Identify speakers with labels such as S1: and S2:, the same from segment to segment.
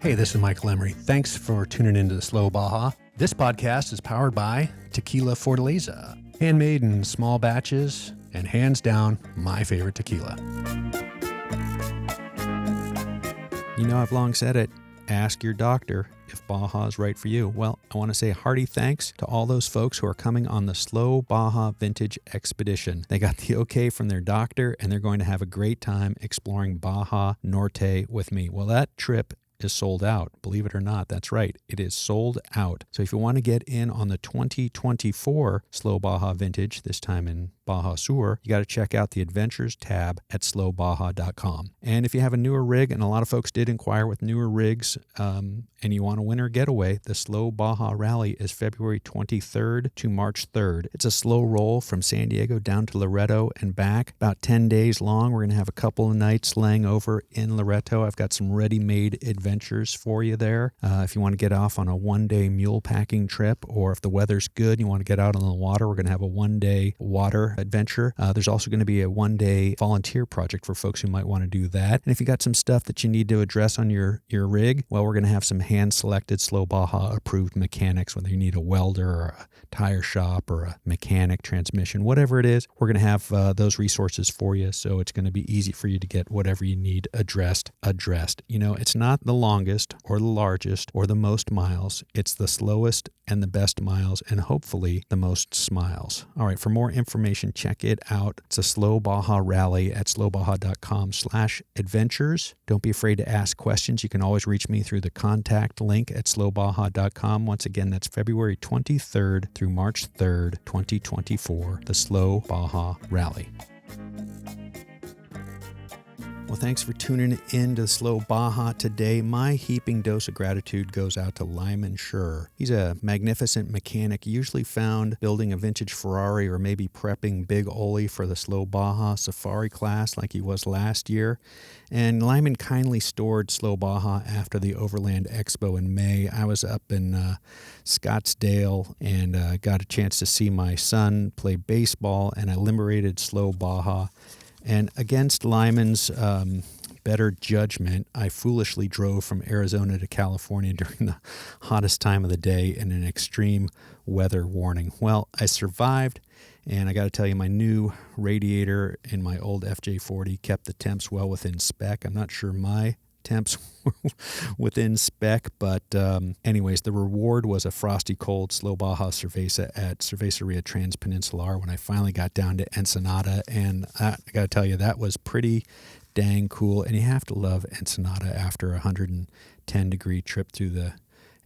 S1: Hey, this is Michael Emery. Thanks for tuning into the Slow Baja. This podcast is powered by Tequila Fortaleza, handmade in small batches and hands down my favorite tequila.
S2: You know, I've long said it. Ask your doctor if Baja is right for you. Well, I want to say hearty thanks to all those folks who are coming on the Slow Baja Vintage Expedition. They got the okay from their doctor, and they're going to have a great time exploring Baja Norte with me. Well, that trip is sold out. Believe it or not, that's right. It is sold out. So if you want to get in on the 2024 Slow Baja Vintage, this time in Baja Sur, you got to check out the Adventures tab at slowbaja.com. And if you have a newer rig, and a lot of folks did inquire with newer rigs, and you want a winter getaway, the Slow Baja Rally is February 23rd to March 3rd. It's a slow roll from San Diego down to Loreto and back, about 10 days long. We're going to have a couple of nights laying over in Loreto. I've got some ready-made adventures for you there. If you want to get off on a one-day mule packing trip, or if the weather's good and you want to get out on the water, we're going to have a one-day water adventure. There's also going to be a one-day volunteer project for folks who might want to do that. And if you got some stuff that you need to address on your rig, well, we're going to have some hand-selected Slow Baja approved mechanics, whether you need a welder or a tire shop or a mechanic, transmission, whatever it is. We're going to have those resources for you, so it's going to be easy for you to get whatever you need addressed. You know, it's not the longest or the largest or the most miles. It's the slowest and the best miles, and hopefully the most smiles. All right, for more information, check it out. It's a Slow Baja Rally at slowbaja.com/adventures. Don't be afraid to ask questions. You can always reach me through the contact link at slowbaja.com. Once again, that's February 23rd through March 3rd, 2024, the Slow Baja Rally. Well, thanks for tuning in to Slow Baja today. My heaping dose of gratitude goes out to Lyman Schur. He's a magnificent mechanic, usually found building a vintage Ferrari or maybe prepping Big Oli for the Slow Baja Safari Class like he was last year. And Lyman kindly stored Slow Baja after the Overland Expo in May. I was up in Scottsdale and got a chance to see my son play baseball, and I liberated Slow Baja. And against Lyman's better judgment, I foolishly drove from Arizona to California during the hottest time of the day in an extreme weather warning. Well, I survived, and I got to tell you, my new radiator in my old FJ40 kept the temps well within spec. I'm not sure my temps were within spec, but anyways, the reward was a frosty cold Slow Baja Cerveza at Cerveceria Transpeninsular when I finally got down to Ensenada, and I got to tell you, that was pretty dang cool. And you have to love Ensenada after a 110-degree trip through the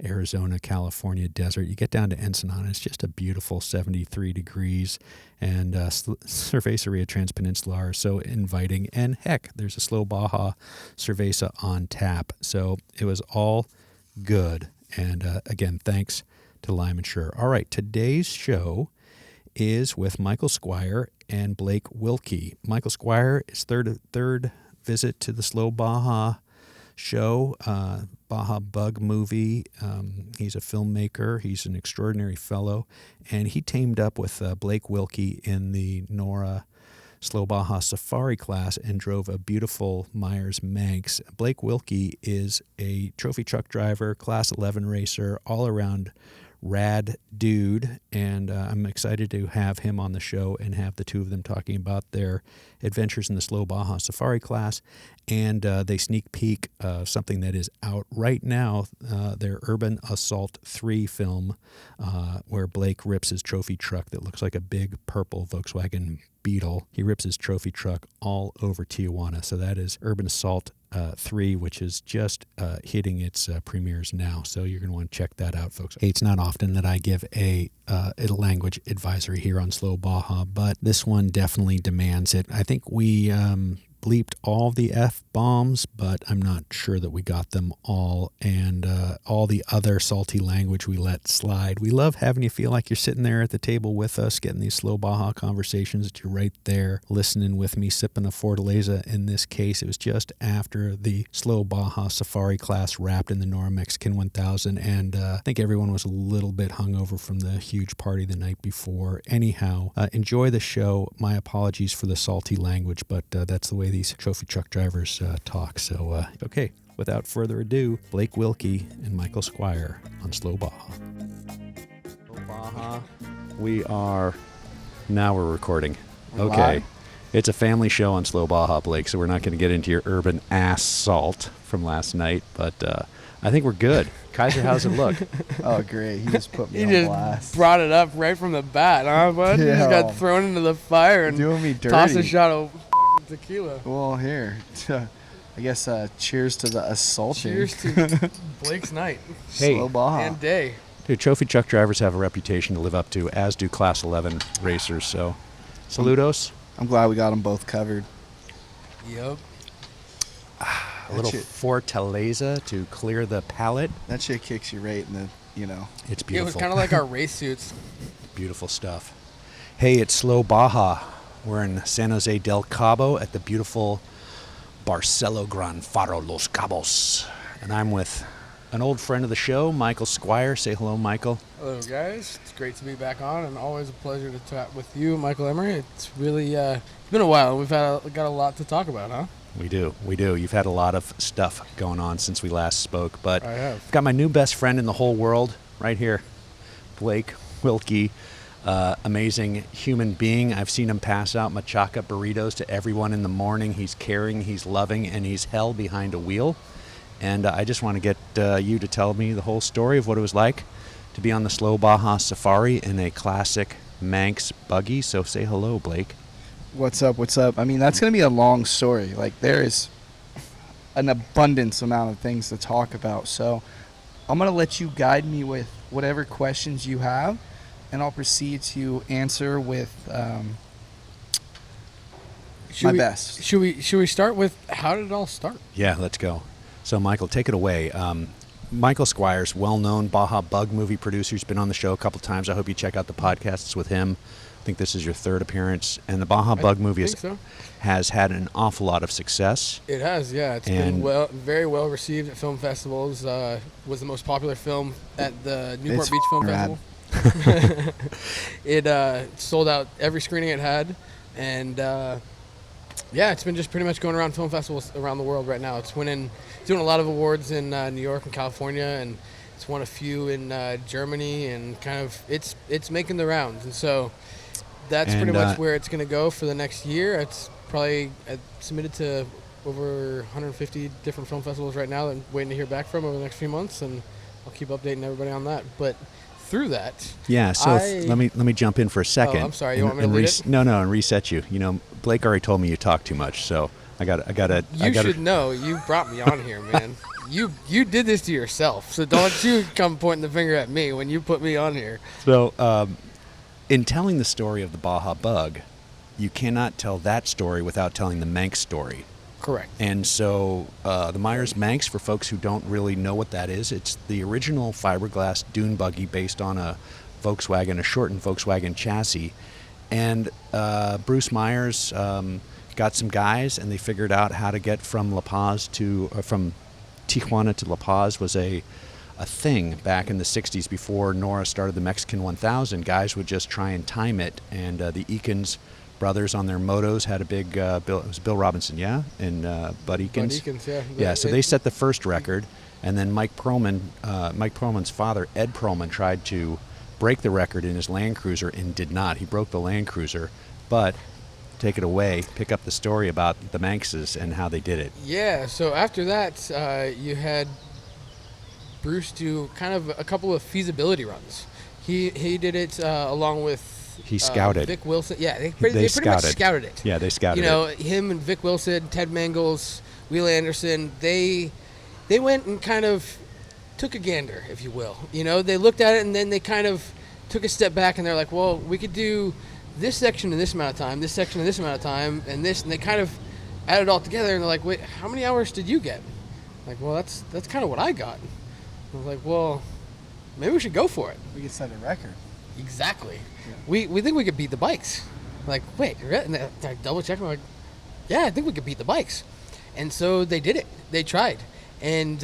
S2: Arizona, California desert. You get down to Ensenada, it's just a beautiful 73 degrees, and Cerveceria Transpeninsular is so inviting. And heck, there's a Slow Baja Cerveza on tap. So it was all good. And again, thanks to Lyman Schur. All right, today's show is with Michael Squier and Blake Wilkey. Michael Squier is third visit to the Slow Baja show, Baja Bug movie. He's a filmmaker. He's an extraordinary fellow, and he teamed up with Blake Wilkey in the NORRA Slow Baja Safari Class and drove a beautiful Myers Manx. Blake Wilkey is a trophy truck driver, Class 11 racer, all-around rad dude, and I'm excited to have him on the show and have the two of them talking about their adventures in the Slow Baja Safari Class, and they sneak peek something that is out right now, their Urban Assault 3 film, where Blake rips his trophy truck that looks like a big purple Volkswagen Beetle. He rips his trophy truck all over Tijuana. So that is Urban Assault 3, which is just hitting its premieres now. So you're going to want to check that out, folks. Hey, it's not often that I give a language advisory here on Slow Baja, but this one definitely demands it. I think we bleeped all the F-bombs, but I'm not sure that we got them all, and all the other salty language we let slide. We love having you feel like you're sitting there at the table with us, getting these Slow Baja conversations, that you're right there listening with me, sipping a Fortaleza. In this case, it was just after the Slow Baja Safari Class wrapped in the NORRA Mexican 1000, and I think everyone was a little bit hungover from the huge party the night before. Anyhow, enjoy the show. My apologies for the salty language, but that's the way these trophy truck drivers talk. So, okay, Without further ado, Blake Wilkey and Michael Squier on Slow Baja.
S1: Slow Baja. Now we're recording. Okay.
S3: Live?
S1: It's a family show on Slow Baja, Blake, so we're not going to get into your urban assault from last night, but I think we're good. Kaiser, how's it look?
S3: Oh, great. He just put me
S4: He
S3: on
S4: just
S3: blast.
S4: brought it up right from the bat, huh, bud? He just
S3: Yeah.
S4: got thrown into the fire and
S3: Doing me dirty.
S4: tossed a shot of tequila.
S3: Well, here. I guess cheers to the assaulting.
S4: Cheers to Blake's night
S1: Hey.
S3: Slow Baja.
S4: and day.
S1: Dude, trophy truck drivers have a reputation to live up to, as do Class 11 racers, so saludos.
S3: I'm glad we got them both covered.
S4: Yep.
S1: A little
S3: shit-
S1: Fortaleza to clear the palate.
S3: That shit kicks you right in the,
S1: It's
S4: It
S1: beautiful.
S4: was kind of like our race suits.
S1: Beautiful stuff. Hey, it's Slow Baja. We're in San Jose del Cabo at the beautiful Barcelo Gran Faro Los Cabos. And I'm with an old friend of the show, Michael Squier. Say hello, Michael.
S4: Hello, guys. It's great to be back on, and always a pleasure to chat with you, Michael Emery. It's really it's been a while. We've got a lot to talk about, huh?
S1: We do. You've had a lot of stuff going on since we last spoke, but
S4: I have.
S1: I've got my new best friend in the whole world right here, Blake Wilkey. Amazing human being. I've seen him pass out machaca burritos to everyone in the morning. He's caring, he's loving, and he's hell behind a wheel. And I just want to get you to tell me the whole story of what it was like to be on the Slow Baja Safari in a classic Manx buggy. So say hello, Blake.
S3: What's up? I mean, that's going to be a long story. Like, there is an abundance amount of things to talk about. So I'm going to let you guide me with whatever questions you have, and I'll proceed to answer with my best.
S4: Should we start with how did it all start?
S1: Yeah, let's go. So, Michael, take it away. Michael Squier's well-known Baja Bug movie producer. He's been on the show a couple times. I hope you check out the podcasts with him. I think this is your third appearance. And the Baja Bug movie has had an awful lot of success.
S4: It has, yeah. It's been very well received at film festivals. Was the most popular film at the Newport Beach Film
S3: rad.
S4: Festival. It sold out every screening it had. And yeah, it's been just pretty much going around film festivals around the world right now. It's doing a lot of awards in New York and California, and it's won a few in Germany, and kind of it's making the rounds. And so that's pretty much where it's going to go for the next year. It's probably submitted to over 150 different film festivals right now that I'm waiting to hear back from over the next few months, and I'll keep updating everybody on that. But through that,
S1: yeah. So let me jump in for a second.
S4: Oh, I'm sorry. You want me to read it?
S1: No, and reset you. You know, Blake already told me you talk too much, so I gotta.
S4: You should know. You brought me on here, man. You did this to yourself, so don't you come pointing the finger at me when you put me on here.
S1: So, in telling the story of the Baja Bug, you cannot tell that story without telling the Manx story.
S4: Correct.
S1: And so the Myers Manx, for folks who don't really know what that is, it's the original fiberglass dune buggy based on a shortened Volkswagen chassis. And Bruce Myers got some guys, and they figured out how to get from Tijuana to La Paz was a thing back in the 60s before NORRA started the Mexican 1000. Guys would just try and time it, and the Eakins brothers on their motos had a big it was Bill Robinson, yeah, and Bud Eakins.
S4: Bud Eakins, yeah.
S1: Yeah, so they set the first record, and then Mike Perlman's father, Ed Perlman, tried to break the record in his Land Cruiser and did not. He broke the Land Cruiser, but take it away, pick up the story about the Manxes and how they did it.
S4: Yeah, so after that, you had Bruce do kind of a couple of feasibility runs. He did it along with
S1: He scouted.
S4: Vic Wilson. Yeah, they pretty much scouted it.
S1: Yeah, they scouted it.
S4: You know, him and Vic Wilson, Ted Mangels, Wheel Anderson, they went and kind of took a gander, if you will. You know, they looked at it and then they kind of took a step back and they're like, well, we could do this section in this amount of time, this section in this amount of time, and this, and they kind of added it all together and they're like, wait, how many hours did you get? Like, well, that's kind of what I got. I was like, well, maybe we should go for it.
S3: We could set a record.
S4: Exactly. Yeah. We think we could beat the bikes. Like, wait, and I double check. I'm like, yeah, I think we could beat the bikes. And so they did it. They tried. And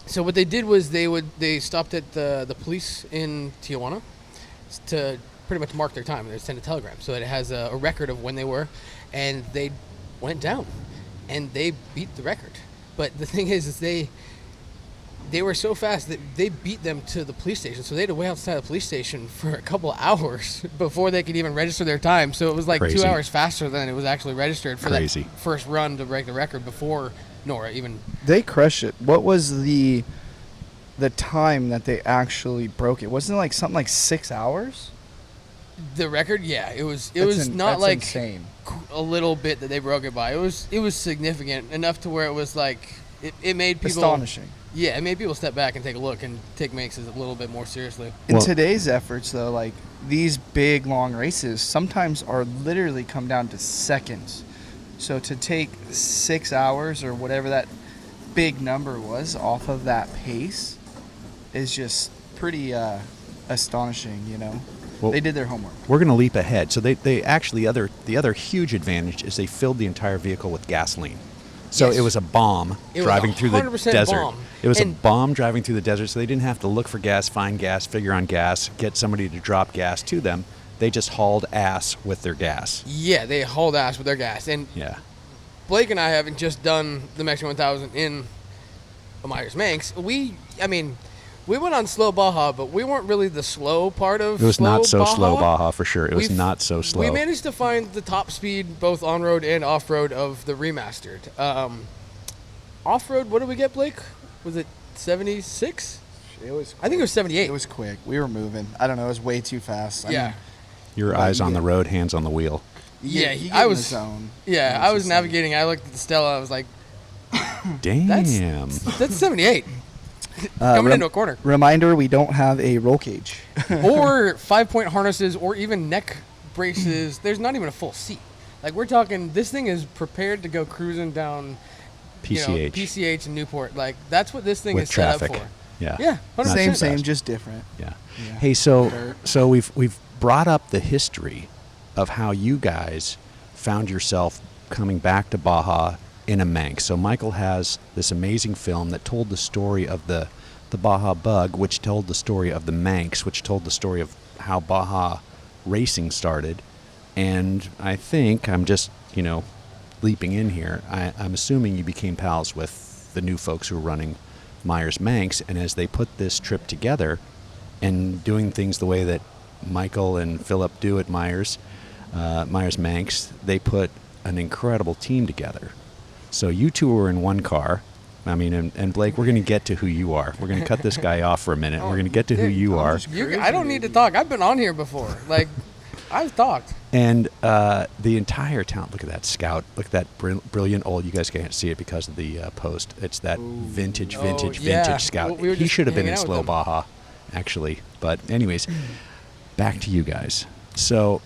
S4: so what they did was they stopped at the police in Tijuana to pretty much mark their time. They sent a telegram. So it has a record of when they were. And they went down. And they beat the record. But the thing is they were so fast that they beat them to the police station. So they had to wait outside the police station for a couple of hours before they could even register their time. So it was like
S1: Crazy.
S4: 2 hours faster than it was actually registered for
S1: Crazy.
S4: that first run to break the record before NORRA even.
S3: They crushed it. What was the time that they actually broke it? Wasn't it like something like 6 hours?
S4: The record, yeah, it was
S3: That's
S4: not like
S3: insane.
S4: a little bit that they broke it by. It was significant enough to where it was like it made people
S3: Astonishing.
S4: Yeah, it made people step back and take a look and take Manx's a little bit more seriously.
S3: In
S1: Well-
S3: today's efforts, though, like these big long races sometimes are literally come down to seconds. So to take 6 hours or whatever that big number was off of that pace is just pretty astonishing, you know.
S1: Well-
S3: They did their homework.
S1: We're going to leap ahead. So they actually the other huge advantage is they filled the entire vehicle with gasoline. So
S4: Yes.
S1: it was a bomb
S4: It was
S1: driving through the
S4: 100%
S1: desert.
S4: bomb.
S1: It was a
S4: And-
S1: bomb driving through the desert, so they didn't have to look for gas, find gas, figure on gas, get somebody to drop gas to them. They just hauled ass with their gas.
S4: Yeah, they hauled ass with their gas. And
S1: Yeah.
S4: Blake and I haven't just done the Mexican 1000 in a Myers Manx. We went on Slow Baja, but we weren't really the slow part of
S1: It was
S4: Slow
S1: not so
S4: Baja.
S1: slow Baja for sure. It was
S4: We've-
S1: not so slow.
S4: We managed to find the top speed both on-road and off-road of the Remastered. Off-road, what did we get, Blake? Was it 76?
S3: It was.
S4: I think it was 78.
S3: It was quick. We were moving. I don't know. It was way too fast. I
S4: Yeah.
S3: mean,
S1: Your
S3: Well,
S1: eyes on
S3: yeah.
S1: the road, hands on the wheel.
S4: Yeah,
S3: you
S4: I
S3: get in
S4: was-
S3: the zone.
S4: Yeah,
S3: It's
S4: I was
S3: just
S4: navigating. I looked at the Stella. I was like,
S1: Damn.
S4: that's 78.
S3: like,
S4: Coming into a corner.
S3: Reminder: we don't have a roll cage.
S4: Or 5-point harnesses or even neck braces. There's not even a full seat. Like, we're talking, this thing is prepared to go cruising down
S1: PCH.
S4: PCH and Newport. Like, that's what this thing
S1: with
S4: is
S1: traffic.
S4: set up for.
S1: Yeah.
S4: Yeah, 100%.
S3: Same,
S1: too fast.
S3: just different.
S1: Yeah.
S3: Yeah.
S1: Hey, so
S3: Dirt.
S1: we've brought up the history of how you guys found yourself coming back to Baja in a Manx. So Michael has this amazing film that told the story of the Baja Bug, which told the story of the Manx, which told the story of how Baja racing started. And I think I'm just, leaping in here. I'm assuming you became pals with the new folks who are running Myers Manx, and as they put this trip together and doing things the way that Michael and Philip do at Myers Manx, they put an incredible team together. So you two were in one car. I mean, and Blake, we're going to get to who you are. We're going to cut this guy off for a minute. We're going to get to who you are.
S4: I don't need to talk. I've been on here before. Like, I've talked.
S1: And the entire town, look at that Scout. Look at that brilliant old, you guys can't see it because of the post. It's that vintage
S4: yeah.
S1: Scout.
S4: We were
S1: He
S4: just
S1: should have been
S4: hanging
S1: in
S4: out with
S1: Slow
S4: him.
S1: Baja, actually. But anyways, back to you guys. So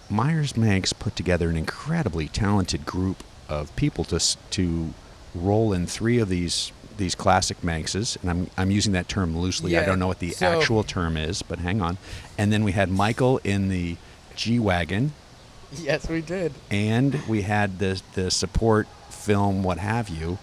S1: Myers Manx put together an incredibly talented group of people to roll in 3 of these classic Manxes, and I'm using that term loosely. I
S4: Yeah,
S1: don't know what the
S4: so-
S1: actual term is, but hang on. And then we had Michael in the G-Wagon,
S4: Yes, we did.
S1: and we had the support film, what have you,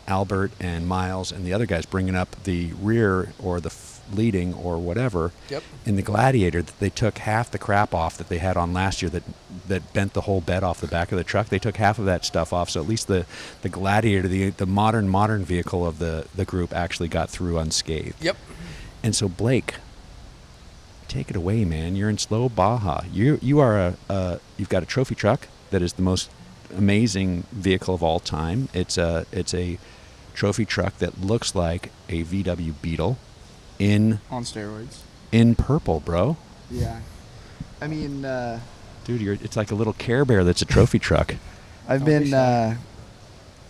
S1: Albert and Miles and the other guys bringing up the rear or the leading or whatever.
S4: Yep.
S1: In the Gladiator, they took half the crap off that they had on last year that bent the whole bed off the back of the truck. They took half of that stuff off, so at least the Gladiator, the modern vehicle of the group, actually got through unscathed.
S4: Yep.
S1: And so Blake, take it away, man. You're in Slow Baja. You are you've got a trophy truck that is the most amazing vehicle of all time. It's a trophy truck that looks like a VW Beetle in
S3: On steroids.
S1: purple, bro.
S3: Yeah. I mean,
S1: Dude, it's like a little Care Bear that's a trophy truck.
S3: I've
S4: Don't be
S3: been,
S4: shy.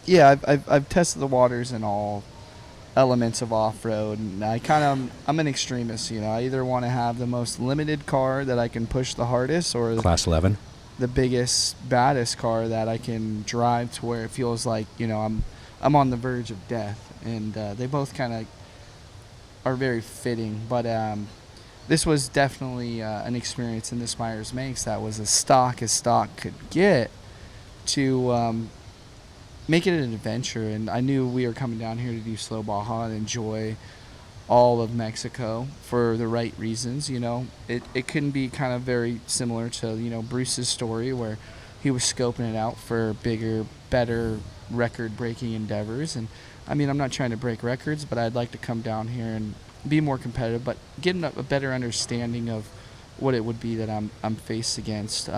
S3: yeah, I've tested the waters in all elements of off-road, and I'm an extremist. I either want to have the most limited car that I can push the hardest, or
S1: Class 11.
S3: the biggest, baddest car that I can drive to where it feels like I'm on the verge of death. And they both kind of are very fitting, but this was definitely an experience in this Myers Manx that was as stock could get to make it an adventure. And I knew we were coming down here to do Slow Baja and enjoy all of Mexico for the right reasons. It couldn't be kind of very similar to Bruce's story, where he was scoping it out for bigger, better record-breaking endeavors. And I mean, I'm not trying to break records, but I'd like to come down here and be more competitive, but get a better understanding of what it would be that I'm faced against.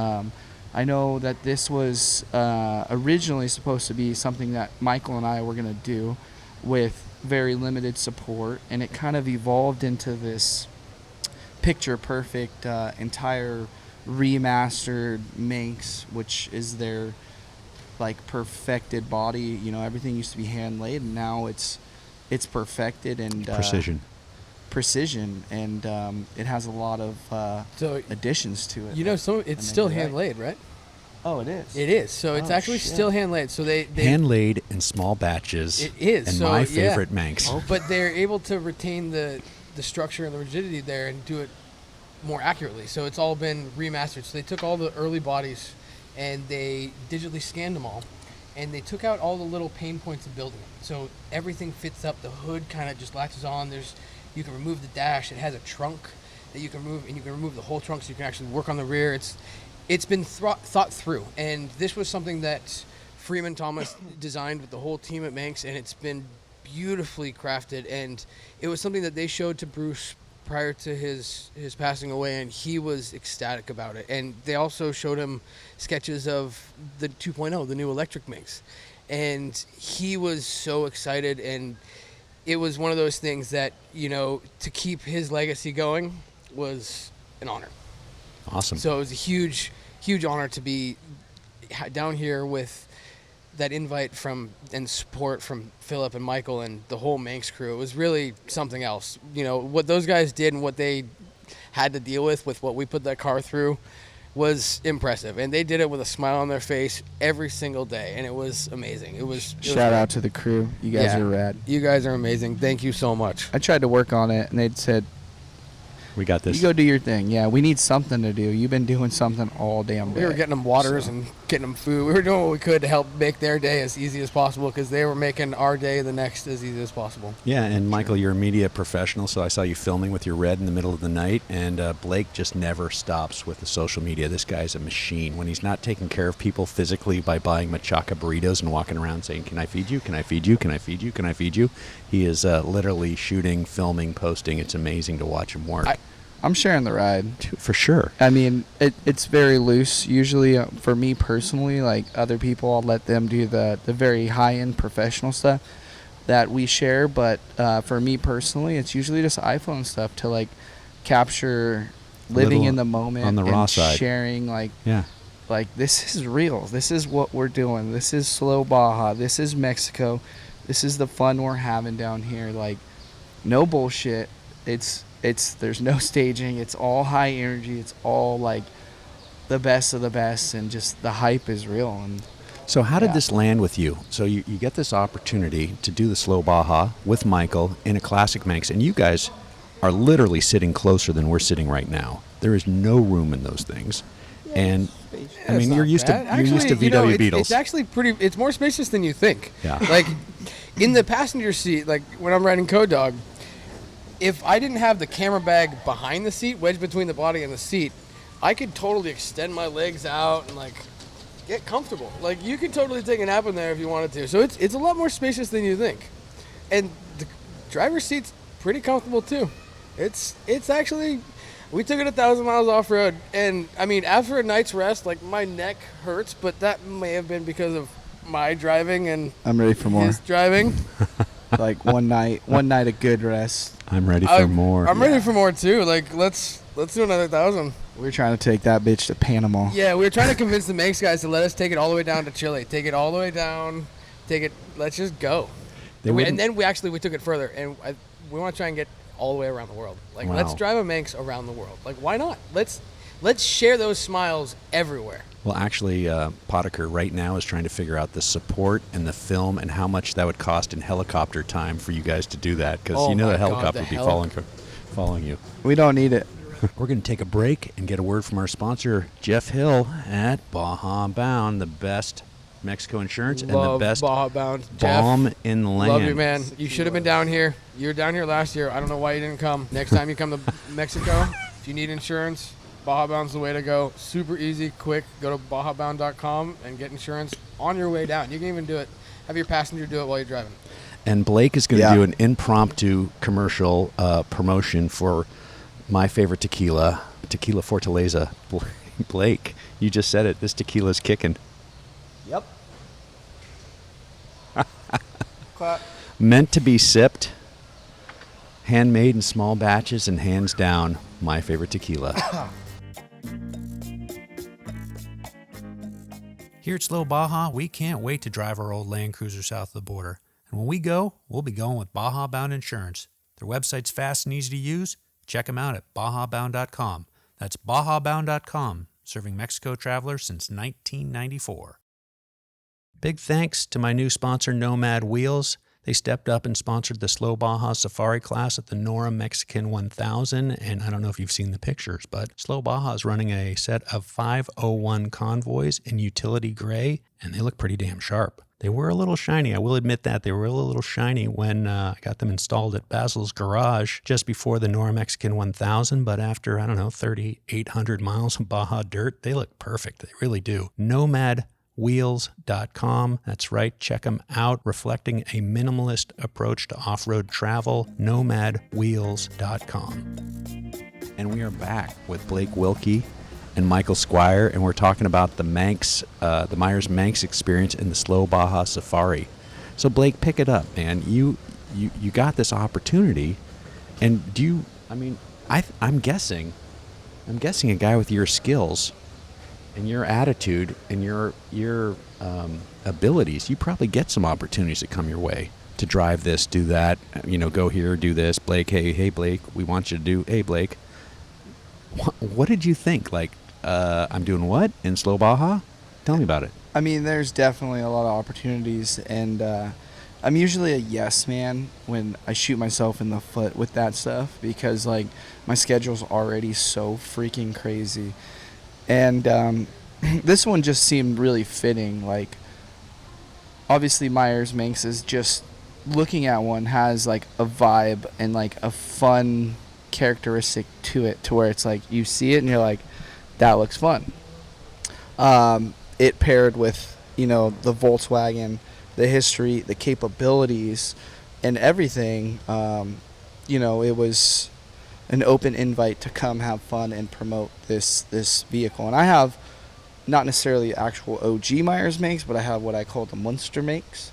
S3: I know that this was originally supposed to be something that Michael and I were going to do with very limited support, and it kind of evolved into this picture-perfect entire remastered Manx, which is their like perfected body. You know, everything used to be hand laid, and now it's perfected and precision, and it has a lot of additions to it.
S4: You know, so it's still hand laid, right?
S3: Oh, it is.
S4: It is. So it's actually still hand laid. So they
S1: hand laid in small batches.
S4: It is.
S1: And
S4: so,
S1: my favorite Manx.
S4: But they're able to retain the structure and the rigidity there and do it more accurately. So it's all been remastered. So they took all the early bodies and they digitally scanned them all, and they took out all the little pain points of building them. So everything fits up. The hood kind of just latches on. You can remove the dash. It has a trunk that you can remove, and you can remove the whole trunk so you can actually work on the rear. It's been thought through, and this was something that Freeman Thomas designed with the whole team at Manx, and it's been beautifully crafted. And it was something that they showed to Bruce prior to his passing away, and he was ecstatic about it. And they also showed him sketches of the 2.0, the new electric Manx, and he was so excited. And it was one of those things that, you know, to keep his legacy going was an honor.
S1: Awesome.
S4: So it was a huge honor to be down here with that invite from and support from Philip and Michael and the whole Manx crew. It was really something else. You know, what those guys did and what they had to deal with what we put that car through was impressive. And they did it with a smile on their face every single day, and it was amazing. It was
S3: Shout out to the crew. You guys are rad.
S4: You guys are amazing. Thank you so much.
S3: I tried to work on it, and they'd said,
S1: we got this.
S3: You go do your thing. Yeah, we need something to do. You've been doing something all damn day.
S4: We were getting them waters and getting them food. We were doing what we could to help make their day as easy as possible, because they were making our day the next as easy as possible.
S1: Yeah, and Michael, you're a media professional, so I saw you filming with your red in the middle of the night, and Blake just never stops with the social media. This guy's a machine. When he's not taking care of people physically by buying machaca burritos and walking around saying, can I feed you? Can I feed you? Can I feed you? Can I feed you? He is literally shooting, filming, posting. It's amazing to watch him work.
S3: I'm sharing the ride.
S1: For sure.
S3: I mean, it's very loose. Usually, for me personally, like other people, I'll let them do the very high-end professional stuff that we share. But for me personally, it's usually just iPhone stuff to, like, capture living in the moment
S1: on the raw side.
S3: Sharing, like, this is real. This is what we're doing. This is Slow Baja. This is Mexico. This is the fun we're having down here. Like, no bullshit. There's no staging. It's all high energy. It's all like the best of the best, and just the hype is real. And
S1: so how did this land with you? So you get this opportunity to do the Slow Baja with Michael in a classic Manx, and you guys are literally sitting closer than we're sitting right now. There is no room in those things. And I mean, you're used to VW Beetles.
S4: It's actually it's more spacious than you think.
S1: Yeah.
S4: Like in the passenger seat, like when I'm riding Code Dog, if I didn't have the camera bag behind the seat, wedged between the body and the seat, I could totally extend my legs out and like get comfortable. Like you could totally take a nap in there if you wanted to. So it's a lot more spacious than you think. And the driver's seat's pretty comfortable too. It's actually, we took it 1,000 miles off road, and I mean after a night's rest, like my neck hurts, but that may have been because of my driving and
S3: I'm ready for more.
S4: His driving.
S3: Like one night of good rest.
S1: I'm ready for more.
S4: I'm ready for more too. Like let's do another 1,000.
S3: We're trying to take that bitch to Panama.
S4: Yeah, we were trying to convince the Manx guys to let us take it all the way down to Chile. Take it all the way down. Let's just go. And then we took it further, and we want to try and get all the way around the world. Like let's drive a Manx around the world. Like why not? Let's share those smiles everywhere.
S1: Well, actually, Potiker right now is trying to figure out the support and the film and how much that would cost in helicopter time for you guys to do that, because the helicopter would be following you.
S3: We don't need it.
S1: We're going to take a break and get a word from our sponsor, Jeff Hill at Baja Bound, the best Mexico insurance and the best
S4: Baja Bound.
S1: balm in the land.
S4: Love you, man. You should have been down here. You were down here last year. I don't know why you didn't come. Next time you come to Mexico, if you need insurance, Baja Bound's the way to go. Super easy, quick. Go to bajabound.com and get insurance on your way down. You can even do it. Have your passenger do it while you're driving.
S1: And Blake is going to do an impromptu commercial promotion for my favorite tequila, Tequila Fortaleza. Blake, you just said it. This tequila's kicking.
S3: Yep. Clap.
S1: Meant to be sipped, handmade in small batches, and hands down, my favorite tequila.
S2: Here at Slow Baja, we can't wait to drive our old Land Cruiser south of the border. And when we go, we'll be going with Baja Bound Insurance. Their website's fast and easy to use. Check them out at bajabound.com. That's bajabound.com, serving Mexico travelers since 1994. Big thanks to my new sponsor, Nomad Wheels. They stepped up and sponsored the Slow Baja Safari Class at the NORRA Mexican 1000, and I don't know if you've seen the pictures, but Slow Baja is running a set of 501 convoys in utility gray, and they look pretty damn sharp. They were a little shiny, I will admit that. They were a little shiny when I got them installed at Basil's garage just before the NORRA Mexican 1000, but after, 3,800 miles of Baja dirt, they look perfect. They really do. NomadWheels.com. That's right, check them out. Reflecting a minimalist approach to off-road travel, NomadWheels.com.
S1: And we are back with Blake Wilkey and Michael Squier, and we're talking about the Myers Manx experience in the Slow Baja Safari. So Blake, pick it up, man. You got this opportunity, and I'm guessing a guy with your skills and your attitude and your abilities, you probably get some opportunities that come your way to drive this, do that, go here, do this. Blake, hey Blake, we want you to do. Hey Blake, what did you think? Like, I'm doing what in Slow Baja? Tell me about it.
S3: I mean, there's definitely a lot of opportunities, and I'm usually a yes man when I shoot myself in the foot with that stuff, because like my schedule's already so freaking crazy, and this one just seemed really fitting. Like, obviously Myers Manx is just, looking at one has like a vibe and like a fun characteristic to it, to where it's like you see it and you're like, that looks fun. It paired with, the Volkswagen, the history, the capabilities, and everything. It was an open invite to come have fun and promote this vehicle. And I have not necessarily actual OG Myers Manx, but I have what I call the Munster Manx.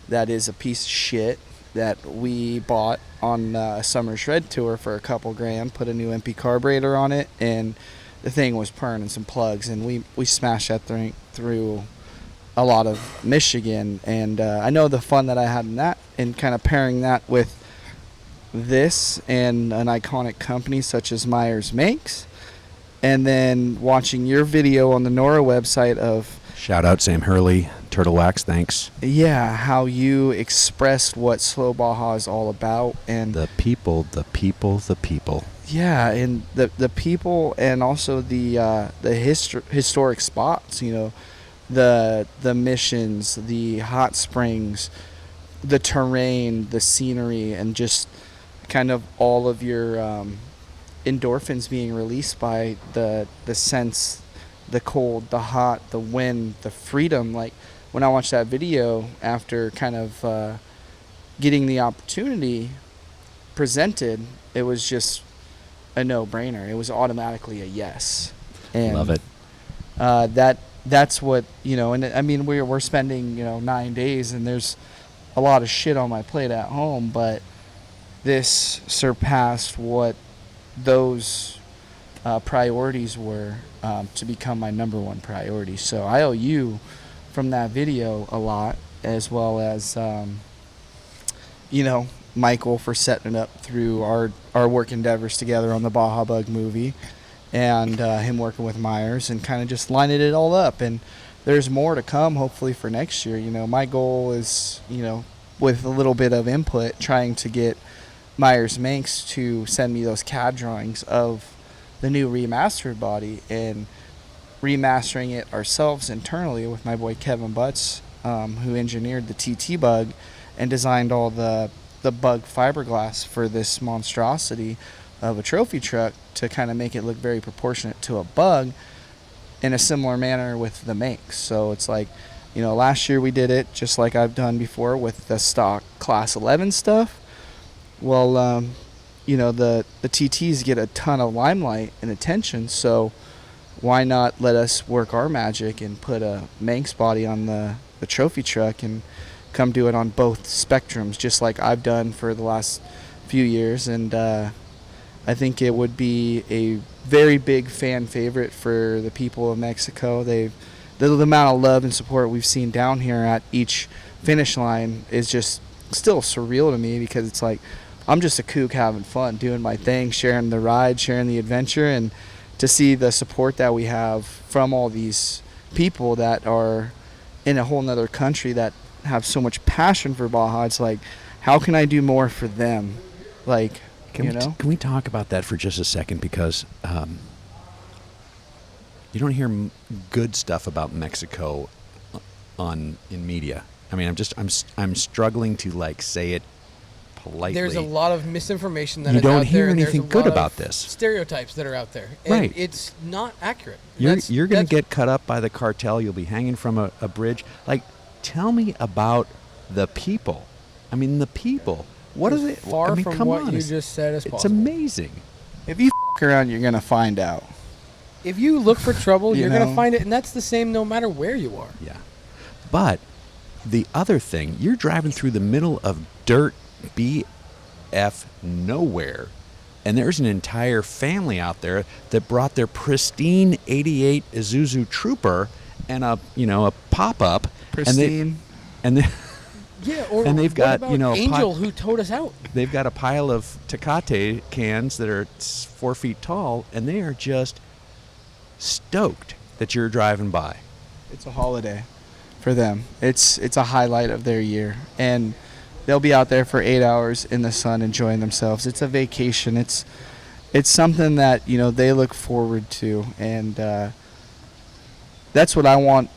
S3: That is a piece of shit that we bought on a summer shred tour for a couple grand, put a new MP carburetor on it, and the thing was purring some plugs, and we smashed that thing through a lot of Michigan. And I know the fun that I had in that, and kind of pairing that with this and an iconic company such as Myers Manx, and then watching your video on the NORRA website of,
S1: shout out Sam Hurley, Turtle Wax, thanks.
S3: Yeah, how you expressed what Slow Baja is all about, and
S1: the people.
S3: Yeah, and the people, and also the historic spots. The missions, the hot springs, the terrain, the scenery, and just kind of all of your endorphins being released by the sense, the cold, the hot, the wind, the freedom. Like, when I watched that video after kind of getting the opportunity presented, it was just a no-brainer. It was automatically a yes. And
S1: love it.
S3: That's what, and I mean, we're spending 9 days, and there's a lot of shit on my plate at home, but this surpassed what those priorities were to become my number one priority. So I owe you from that video a lot, as well as Michael for setting it up through our work endeavors together on the Baja Bug movie, and him working with Myers and kind of just lining it all up. And there's more to come, hopefully, for next year. My goal is, with a little bit of input, trying to get Myers Manx to send me those CAD drawings of the new remastered body, and remastering it ourselves internally with my boy Kevin Butts, who engineered the TT Bug and designed all the bug fiberglass for this monstrosity of a trophy truck, to kind of make it look very proportionate to a bug in a similar manner with the Manx. So it's like, you know, last year we did it just like I've done before with the stock Class 11 stuff. Well, you know, the TTs get a ton of limelight and attention, so why not let us work our magic and put a Manx body on the trophy truck and come do it on both spectrums, just like I've done for the last few years. And I think it would be a very big fan favorite for the people of Mexico. The amount of love and support we've seen down here at each finish line is just still surreal to me, because it's like I'm just a kook having fun, doing my thing, sharing the ride, sharing the adventure, and to see the support that we have from all these people that are in a whole nother country that have so much passion for Baja. It's like, how can I do more for them? Like,
S1: Can we talk about that for just a second? Because you don't hear good stuff about Mexico in media. I mean, I'm struggling to like say it politely.
S4: There's a lot of misinformation that
S1: you
S4: is
S1: don't
S4: out
S1: hear
S4: there,
S1: anything
S4: and there's
S1: good
S4: a lot
S1: about
S4: of
S1: this.
S4: Stereotypes that are out there, and
S1: Right.
S4: it's not accurate.
S1: You're going to get cut up by the cartel. You'll be hanging from a bridge. Like, tell me about the people. I mean, the people. What is it?
S4: Far
S1: I mean,
S4: from
S1: come
S4: what
S1: on.
S4: you just said as
S1: It's
S4: possible.
S1: amazing.
S3: If you around, you're going to find out.
S4: If you look for trouble,
S3: You
S4: you're going
S3: know?
S4: to find it, and that's the same no matter where you are.
S1: Yeah. But the other thing, you're driving through the middle of dirt BF nowhere, and there's an entire family out there that brought their pristine 88 Isuzu Trooper and a pop-up.
S3: Pristine.
S1: And they
S4: Yeah, or
S1: And they've
S4: what
S1: got,
S4: about
S1: you know, a
S4: Angel
S1: pot-
S4: who towed us out.
S1: they've got a pile of Tecate cans that are 4 feet tall, and they are just stoked that you're driving by.
S3: It's a holiday for them. It's a highlight of their year, and they'll be out there for 8 hours in the sun enjoying themselves. It's a vacation. It's something that, you know, they look forward to, and that's what I want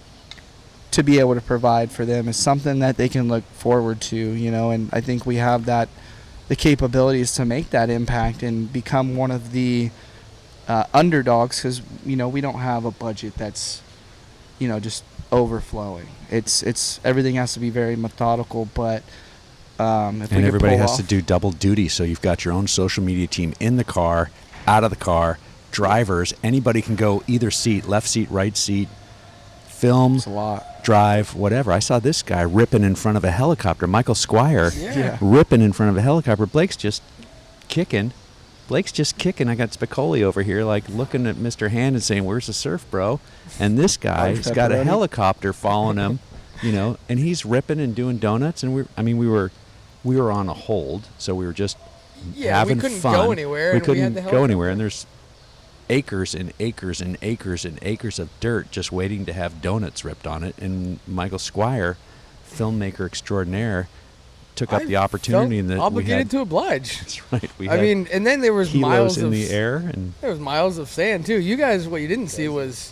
S3: to be able to provide for them, is something that they can look forward to, you know. And I think we have the capabilities to make that impact and become one of the underdogs, because, you know, we don't have a budget that's, you know, just overflowing. It's everything has to be very methodical, but if
S1: And
S3: we could
S1: everybody
S3: pull
S1: has
S3: off-
S1: to do double duty, so you've got your own social media team in the car, out of the car, drivers. Anybody can go either seat, left seat, right seat, film,
S3: It's a lot.
S1: drive, whatever. I saw this guy ripping in front of a helicopter. Michael Squier
S3: Yeah.
S1: ripping in front of a helicopter. Blake's just kicking. I got Spicoli over here, like, looking at Mr. Hand and saying, "Where's the surf, bro?" And this guy's got a
S3: pepperoni.
S1: helicopter following him, you know, and he's ripping and doing donuts. And we were on a hold, so we were just
S4: Yeah,
S1: having
S4: we couldn't
S1: fun.
S4: go anywhere.
S1: We
S4: and
S1: couldn't
S4: we had the
S1: go
S4: helicopter.
S1: anywhere, and there's acres and acres and acres and acres of dirt just waiting to have donuts ripped on it. And Michael Squier, filmmaker extraordinaire, took up
S4: I
S1: the opportunity,
S4: felt
S1: and that
S4: obligated
S1: we had,
S4: to oblige.
S1: that's right. We
S4: I
S1: had
S4: mean, and then there was
S1: kilos
S4: miles
S1: in
S4: of
S1: the air, and
S4: There was miles of sand too. You guys, what you didn't see was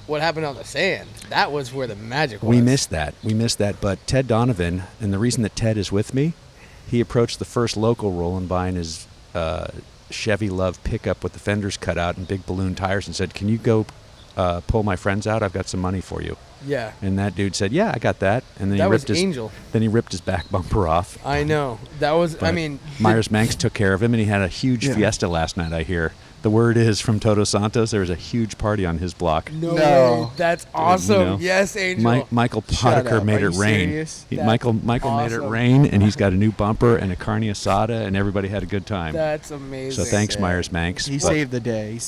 S4: what happened on the sand. That was where the magic was.
S1: we missed that. But Ted Donovan, and the reason that Ted is with me, he approached the first local rolling by in his Chevy Love pickup with the fenders cut out and big balloon tires, and said, "Can you go pull my friends out? I've got some money for you."
S4: Yeah,
S1: And that dude said, "Yeah, I got that." And then
S4: that
S1: he
S4: was
S1: ripped his
S4: Angel.
S1: Then he ripped his back bumper off.
S4: I know. That was. I
S1: But
S4: mean,
S1: Myers Manx took care of him, and he had a huge
S3: Yeah.
S1: fiesta last night, I hear. The word is from Toto Santos, there was a huge party on his block.
S4: No,
S3: No.
S4: way. That's awesome.
S1: know.
S4: Yes, Angel.
S1: Michael
S3: Shut
S1: Potiker
S3: up.
S1: made
S3: Are
S1: it
S3: you
S1: rain.
S3: serious?
S1: He-
S3: That's
S1: Michael made it
S3: awesome.
S1: rain, and he's got a new bumper and a carne asada, and everybody had a good time.
S4: That's amazing.
S1: So thanks,
S3: Yeah.
S1: Myers Manx.
S3: He
S1: But-
S3: saved the day. He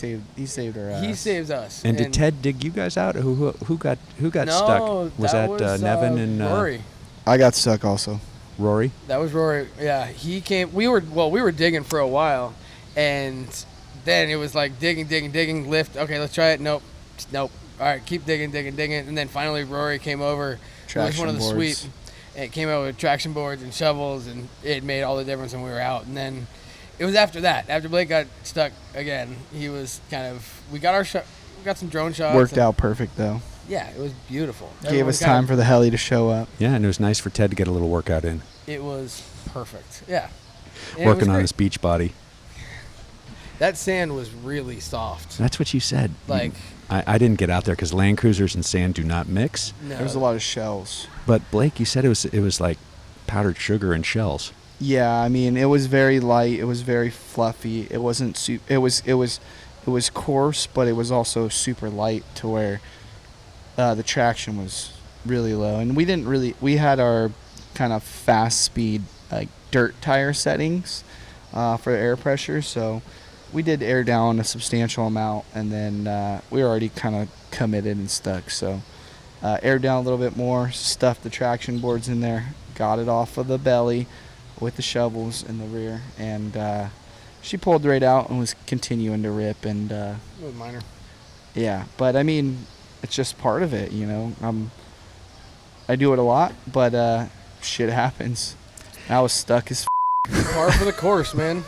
S3: saved our ass.
S4: He saves us.
S1: And did Ted dig you guys out? Who got
S4: No,
S1: stuck? Was that Nevin and
S4: Rory?
S3: I got stuck also.
S1: Rory?
S4: That was Rory. Yeah, he came. We were digging for a while, and then it was like digging, lift. Okay, let's try it. Nope. All right, keep digging, and then finally Rory came over. It was one of the
S3: Traction boards.
S4: sweep, and it came out with traction boards and shovels, and it made all the difference when we were out. And then it was after that, after Blake got stuck again, he was kind of. We got some drone shots.
S3: Worked
S4: and-
S3: out perfect though.
S4: Yeah, it was beautiful.
S3: Gave
S4: Everyone
S3: us
S4: kind
S3: time
S4: of-
S3: for the heli to show up.
S1: Yeah, and it was nice for Ted to get a little workout in,
S4: It was perfect. Yeah. And it was
S1: working on
S4: great.
S1: his beach body.
S4: That sand was really soft.
S1: That's what you said.
S4: Like,
S1: I didn't get out there because Land Cruisers and sand do not mix.
S4: no.
S3: There was a lot of shells.
S1: But Blake, you said it was like powdered sugar and shells.
S3: Yeah, I mean, it was very light. It was very fluffy. It wasn't it was coarse, but it was also super light to where the traction was really low. And we had our kind of fast speed like dirt tire settings for air pressure, so we did air down a substantial amount, and then we were already kind of committed and stuck. So air down a little bit more, stuffed the traction boards in there, got it off of the belly with the shovels in the rear, and she pulled right out and was continuing to rip. And
S4: It was minor.
S3: yeah, but I mean, it's just part of it, you know. I do it a lot, but shit happens. I was stuck as
S4: Par for the course, man.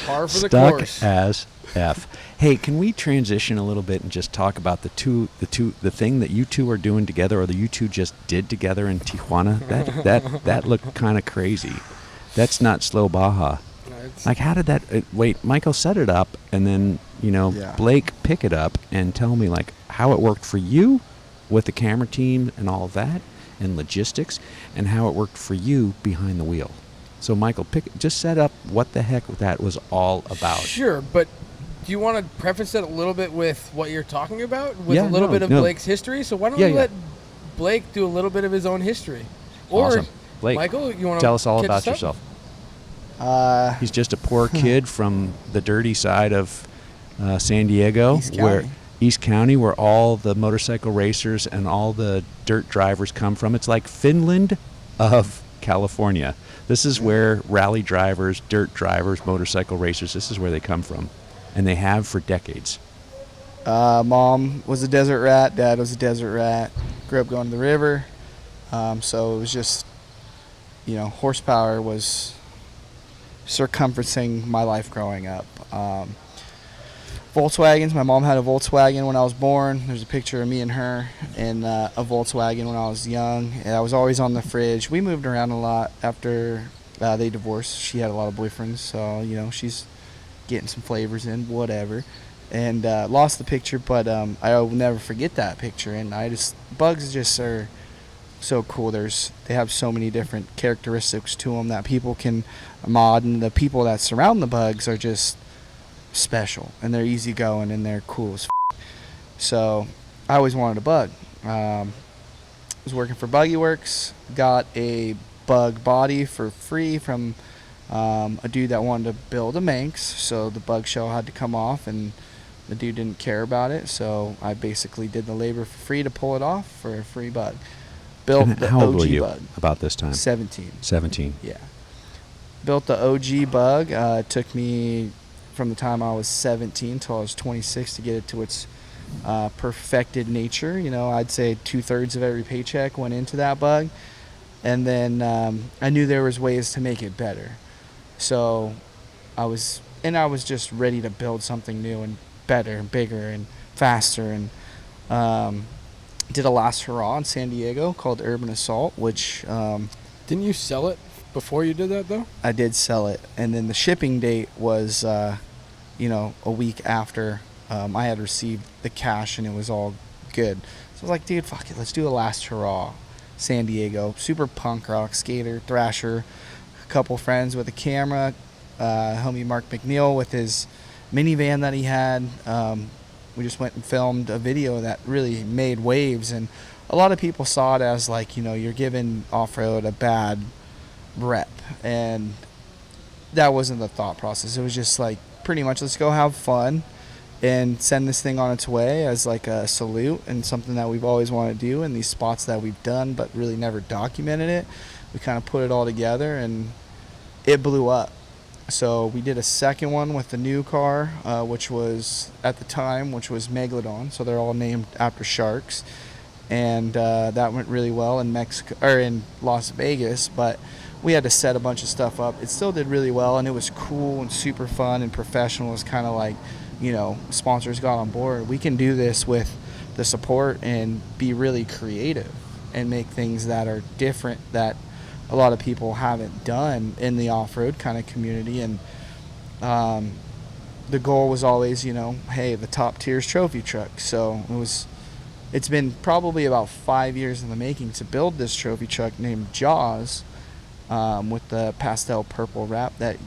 S4: Par for the
S1: Stuck
S4: course.
S1: as F. Hey, can we transition a little bit and just talk about the thing that you two are doing together, or that you two just did together in Tijuana? That looked kind of crazy. That's not Slow Baja. Like, how did that? Wait, Michael set it up, and then
S3: Yeah.
S1: Blake pick it up and tell me like how it worked for you with the camera team and all of that, and logistics, and how it worked for you behind the wheel. So Michael, just set up what the heck that was all about.
S4: Sure, but do you want to preface it a little bit with what you're talking about? With
S1: Yeah,
S4: a little
S1: no,
S4: bit of
S1: no.
S4: Blake's history? So why don't
S1: Yeah,
S4: we
S1: yeah.
S4: let Blake do a little bit of his own history? Or,
S1: Awesome. Blake,
S4: Michael, you want to
S1: tell us all
S4: catch
S1: about
S4: us up?
S1: yourself. He's just a poor kid from the dirty side of San Diego, East County, where all the motorcycle racers and all the dirt drivers come from. It's like Finland of California. This is where rally drivers, dirt drivers, motorcycle racers, this is where they come from. And they have for decades.
S3: Mom was a desert rat. Dad was a desert rat. Grew up going to the river. So it was just, horsepower was circumferencing my life growing up. Volkswagens. My mom had a Volkswagen when I was born. There's a picture of me and her in a Volkswagen when I was young. And I was always on the fridge. We moved around a lot after they divorced. She had a lot of boyfriends, so she's getting some flavors in, whatever. And lost the picture, but I will never forget that picture. And bugs just are so cool. They have so many different characteristics to them that people can mod, and the people that surround the bugs are just special, and they're easygoing, and they're cool as So I always wanted a bug. Was working for Buggy Works, got a bug body for free from a dude that wanted to build a Manx, so the bug shell had to come off, and the dude didn't care about it, so I basically did the labor for free to pull it off for a free bug. Built
S1: And
S3: the
S1: how old
S3: OG
S1: were you
S3: bug.
S1: about this time?
S3: 17.
S1: 17.
S3: Yeah. Built the OG bug. It took me from the time I was 17 till I was 26 to get it to its perfected nature. I'd say 2/3 of every paycheck went into that bug. And then I knew there was ways to make it better. So I was just ready to build something new and better and bigger and faster. And did a last hurrah in San Diego called Urban Assault, which
S4: Didn't you sell it before you did that, though?
S3: I did sell it. And then the shipping date was, a week after I had received the cash, and it was all good. So I was like, dude, fuck it. Let's do a last hurrah. San Diego. Super punk rock, skater, thrasher. A couple friends with a camera. Homie Mark McNeil with his minivan that he had. We just went and filmed a video that really made waves. And a lot of people saw it as like, you're giving off-road a bad rep. And that wasn't the thought process. It was just like, pretty much, let's go have fun and send this thing on its way as like a salute and something that we've always wanted to do in these spots that we've done but really never documented it. We kind of put it all together, and it blew up. So we did a second one with the new car, which was at the time, which was Megalodon. So they're all named after sharks, and that went really well in Mexico or in Las Vegas. But we had to set a bunch of stuff up. It still did really well, and it was cool and super fun and professional. It was kind of like, sponsors got on board. We can do this with the support and be really creative and make things that are different that a lot of people haven't done in the off-road kind of community. And the goal was always, hey, the top tier's trophy truck. So it's been probably about 5 years in the making to build this trophy truck named Jaws, with the pastel purple wrap that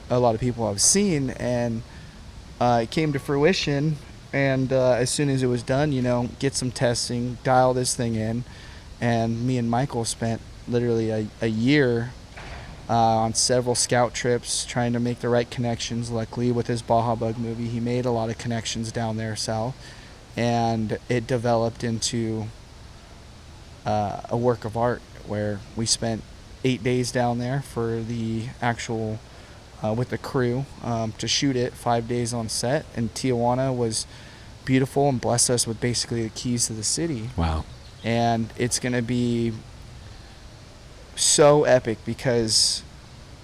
S3: a lot of people have seen, and it came to fruition. And as soon as it was done, get some testing, dial this thing in, and me and Michael spent literally a year on several scout trips trying to make the right connections. Luckily, with his Baja Bug movie, he made a lot of connections down there south, and it developed into a work of art where we spent 8 days down there for the actual with the crew to shoot it, 5 days on set, and Tijuana was beautiful and blessed us with basically the keys to the city.
S1: Wow.
S3: And it's going to be so epic because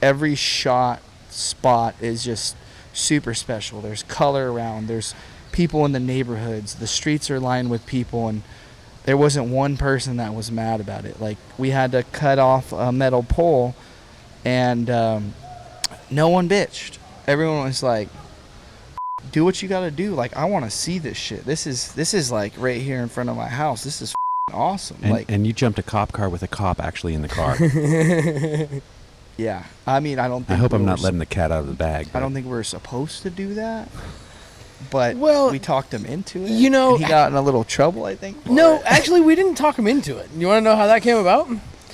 S3: every shot spot is just super special. There's color around, there's people in the neighborhoods, the streets are lined with people, and there wasn't one person that was mad about it. Like, we had to cut off a metal pole, and no one bitched. Everyone was like, do what you gotta do. Like, I want to see this shit. This is like right here in front of my house. This is awesome.
S1: And you jumped a cop car with a cop actually in the car.
S3: Yeah. I mean, I don't think
S1: I hope I'm not letting the cat out of the bag.
S3: I don't think we're supposed to do that. But
S4: Well,
S3: we talked him into it.
S4: and
S3: he got in a little trouble, I think.
S4: No, actually, we didn't talk him into it. You want to know how that came about?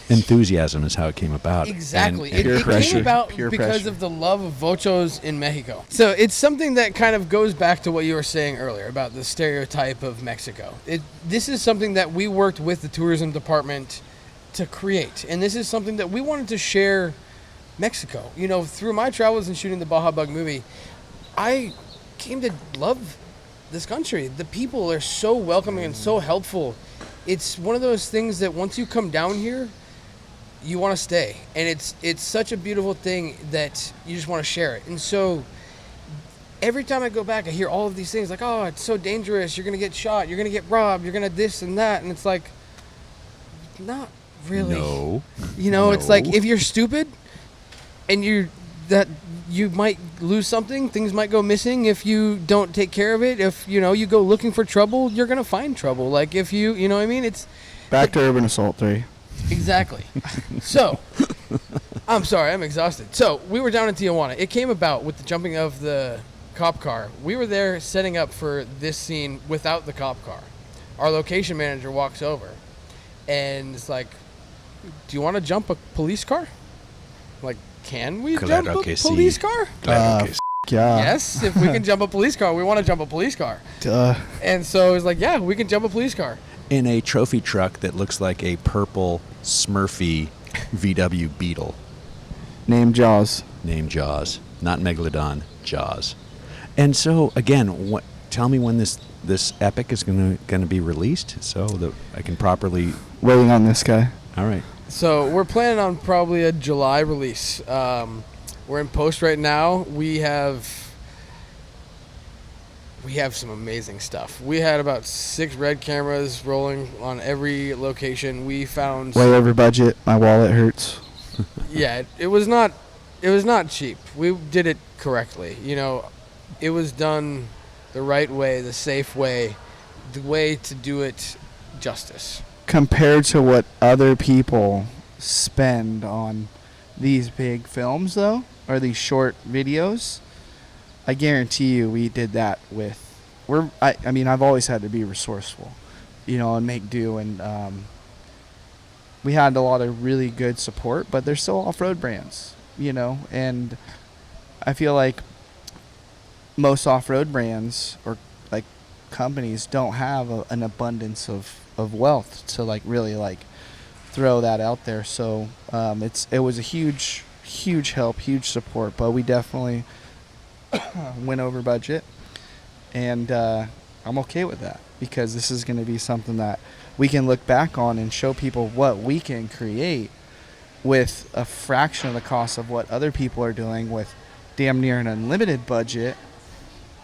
S1: Enthusiasm is how it came about.
S4: Exactly.
S1: And
S4: It came about
S3: Pure
S4: because
S3: pressure.
S4: of the love of vochos in Mexico. So it's something that kind of goes back to what you were saying earlier about the stereotype of Mexico. This is something that we worked with the tourism department to create. And this is something that we wanted to share Mexico. Through my travels and shooting the Baja Bug movie, I came to love this country. The people are so welcoming and so helpful. It's one of those things that once you come down here, you want to stay, and it's such a beautiful thing that you just want to share it. And so every time I go back, I hear all of these things like, oh, it's so dangerous, you're gonna get shot, you're gonna get robbed, you're gonna this and that, and it's like, not really.
S1: No.
S4: It's like, if you're stupid and you might lose something, things might go missing if you don't take care of it. If you go looking for trouble, you're gonna find trouble. Like, if you know what I mean, it's
S3: Back to Urban Assault 3.
S4: Exactly. So, I'm sorry, I'm exhausted. So, we were down in Tijuana. It came about with the jumping of the cop car. We were there setting up for this scene without the cop car. Our location manager walks over and it's like, do you want to jump a police car? Like, can we jump a police car?
S3: Yeah.
S4: Yes, if we can jump a police car, we want to jump a police car.
S3: Duh.
S4: And so it's like, yeah, we can jump a police car.
S1: In a trophy truck that looks like a purple Smurfy VW Beetle.
S3: Named Jaws.
S1: Named Jaws. Not Megalodon, Jaws. And so, again, tell me when this epic is going to be released so that I can properly...
S3: Waiting on this guy.
S1: All right.
S4: So we're planning on probably a July release. We're in post right now. We have some amazing stuff. We had about 6 red cameras rolling on every location. We found
S3: Way over budget. My wallet hurts.
S4: Yeah, it was not cheap. We did it correctly. It was done the right way, the safe way, the way to do it justice.
S3: Compared to what other people spend on these big films, though, or these short videos, I guarantee you we did that with... I've always had to be resourceful, and make do, and we had a lot of really good support, but they're still off-road brands, and I feel like most off-road brands or like companies don't have an abundance of wealth to really throw that out there. So it was a huge help, huge support, but we definitely went over budget, and I'm okay with that because this is going to be something that we can look back on and show people what we can create with a fraction of the cost of what other people are doing with damn near an unlimited budget.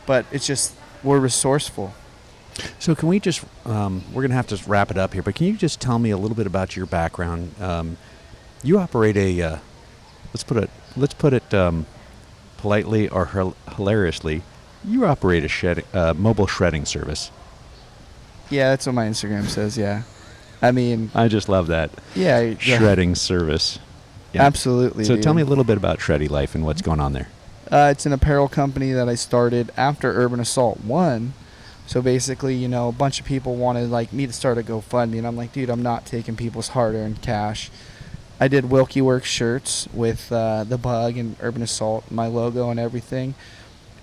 S3: But it's just, we're resourceful.
S1: So can we just, we're going to have to wrap it up here, but can you just tell me a little bit about your background? You operate let's put it politely or hilariously, You operate a mobile shredding service.
S3: Yeah, that's what my Instagram says. Yeah, I mean,
S1: I just love that.
S3: yeah.
S1: Shredding service. Yeah.
S3: Absolutely.
S1: So
S3: dude.
S1: tell me a little bit about Shreddy Life and what's going on there.
S3: It's an apparel company that I started after Urban Assault 1. So basically, you know, a bunch of people wanted like me to start a GoFundMe, and I'm like, dude, I'm not taking people's hard-earned cash. I did Wilkey Works shirts with the Bug and Urban Assault, my logo and everything.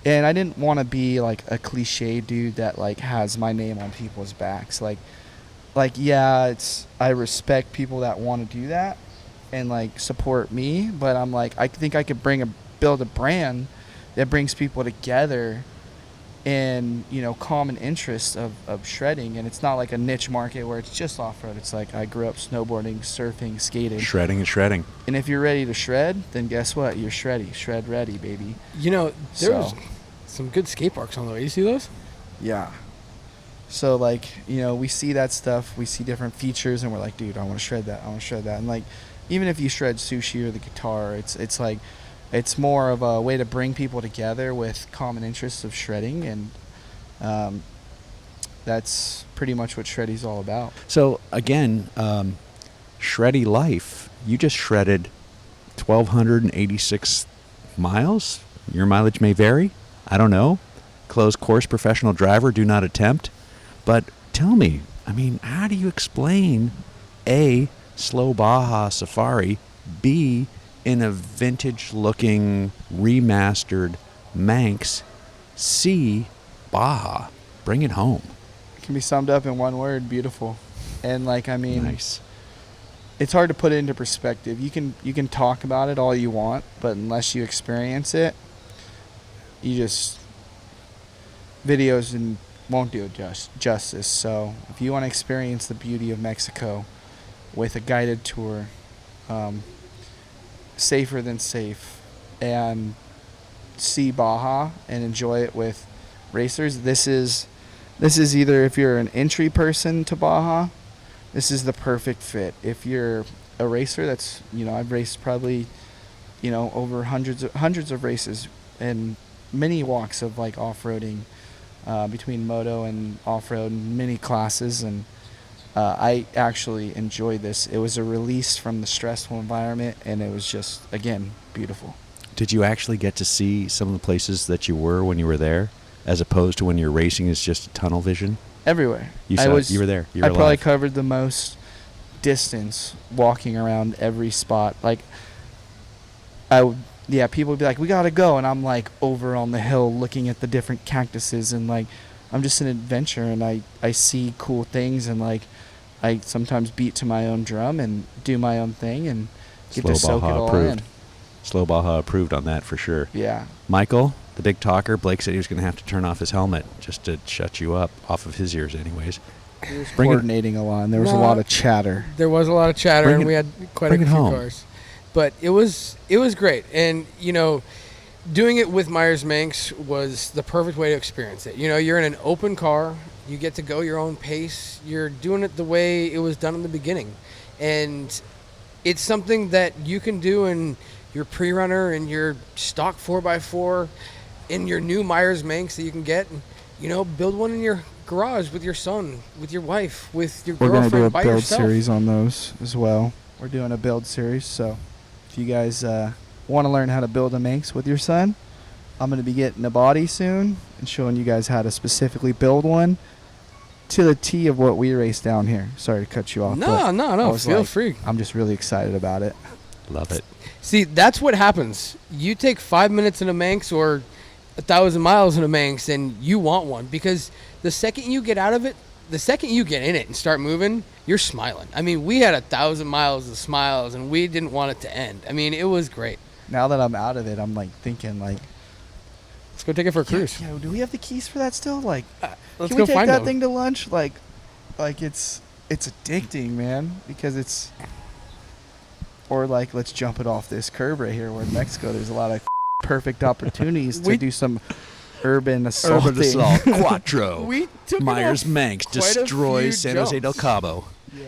S3: And I didn't want to be like a cliche dude that like has my name on people's backs. Like yeah, I respect people that want to do that and like support me, but I'm like, I think I could build a brand that brings people together in, you know, common interests of shredding. And it's not like a niche market where it's just off-road. It's like I grew up snowboarding, surfing, skating.
S1: Shredding and shredding.
S3: And if you're ready to shred, then guess what? You're shreddy. Shred ready, baby.
S4: You know, there's some good skate parks on the way. You see those?
S3: Yeah. So, like, you know, we see that stuff. We see different features, and we're like, dude, I want to shred that. I want to shred that. And, like, even if you shred sushi or the guitar, it's like, it's more of a way to bring people together with common interests of shredding, and that's pretty much what Shreddy's all about.
S1: So, again, Shreddy Life, you just shredded 1,286 miles. Your mileage may vary. I don't know. Closed course professional driver, do not attempt. But tell me, I mean, how do you explain A, Slow Baja Safari, B, in a vintage-looking, remastered Manx, C, Baja? Bring it home.
S3: It can be summed up in one word: beautiful. And, like, I mean,
S1: Nice.
S3: it's hard to put it into perspective. You can talk about it all you want, but unless you experience it, videos won't do it justice. So if you want to experience the beauty of Mexico with a guided tour, safer than safe, and see Baja and enjoy it with racers, this is either, if you're an entry person to Baja, this is the perfect fit. If you're a racer, that's, you know, I've raced probably, you know, over hundreds of races and many walks of like off-roading, between moto and off-road, and many classes, and I actually enjoyed this. It was a release from the stressful environment, and it was just, again, beautiful.
S1: Did you actually get to see some of the places that you were when you were there, as opposed to when you're racing is just tunnel vision?
S3: Everywhere.
S1: You were there. You were
S3: I probably
S1: alive.
S3: covered the most distance walking around every spot. Like, people would be like, we gotta go, and I'm like over on the hill looking at the different cactuses, and like I'm just an adventure, and I see cool things, and like I sometimes beat to my own drum and do my own thing and get
S1: Slow
S3: to soak it
S1: Baja
S3: all
S1: approved.
S3: in.
S1: Slow Baja approved on that for sure.
S3: Yeah.
S1: Michael, the big talker, Blake said he was going to have to turn off his helmet just to shut you up, off of his ears anyways.
S3: He was
S1: Bring it-
S3: coordinating a lot, and there was a lot of chatter.
S4: There was a lot of chatter,
S1: Bring
S4: and
S1: it-
S4: we had quite a
S1: bring it
S4: few
S1: home.
S4: cars. But it was great. And, you know, doing it with Myers Manx was the perfect way to experience it. You know, you're in an open car. You get to go your own pace. You're doing it the way it was done in the beginning. And it's something that you can do in your pre-runner and your stock 4x4, in your new Myers Manx that you can get. And, you know, build one in your garage with your son, with your wife, with your
S3: We're going to do a
S4: girlfriend, by
S3: build
S4: yourself.
S3: series on those as well. We're doing a build series, so if you guys want to learn how to build a Manx with your son, I'm going to be getting a body soon and showing you guys how to specifically build one to the T of what we race down here. Sorry to cut you off. but
S4: No,
S3: I was
S4: feel
S3: like,
S4: free.
S3: I'm just really excited about it.
S1: Love it.
S4: See, that's what happens. You take 5 minutes in a Manx or 1,000 miles in a Manx, and you want one, because the second you get out of it, the second you get in it and start moving, you're smiling. I mean, we had 1,000 miles of smiles, and we didn't want it to end. I mean, it was great.
S3: Now that I'm out of it, I'm like thinking like,
S4: Let's go take it for a cruise.
S3: yo, do we have the keys for that still? Like,
S4: Let's
S3: can
S4: go
S3: we take
S4: find
S3: that
S4: them.
S3: thing to lunch? Like it's addicting, man, because it's, or like, let's jump it off this curb right here. Where in Mexico, there's a lot of perfect opportunities to do some urban assaulting.
S1: Urban Assault Quattro.
S4: We took it
S1: Myers
S4: off
S1: Manx
S4: quite a few
S1: destroys San Jose del
S4: jumps.
S1: Cabo.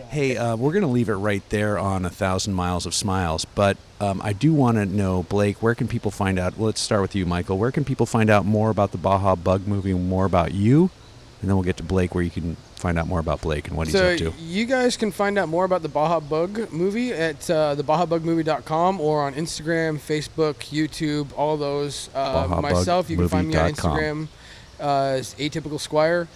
S1: Hey, we're going to leave it right there on 1,000 Miles of Smiles, but I do want to know, Blake, where can people find out? Well, let's start with you, Michael. Where can people find out more about the Baja Bug movie, more about you? And then we'll get to Blake, where you can find out more about Blake and what he's up to.
S4: You guys can find out more about the Baja Bug movie at thebahabugmovie.com or on Instagram, Facebook, YouTube, all those. Myself, you can find me on Instagram as Atypical Squier.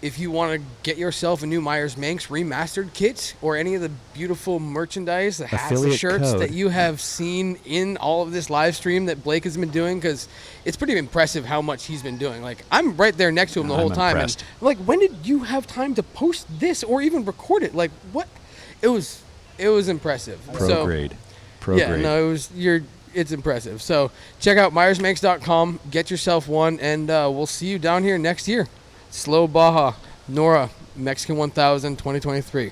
S4: If you want to get yourself a new Manx Remastered kit or any of the beautiful merchandise, the hats, the shirts that you have seen in all of this live stream that Blake has been doing, because it's pretty impressive how much he's been doing. Like, I'm right there next to him the whole time. And I'm like, when did you have time to post this or even record it? Like, what? It was impressive.
S1: Pro grade.
S4: No, it's impressive. So check out MyersManx.com, get yourself one, and we'll see you down here next year. Slow Baja, NORRA Mexican 1000 2023.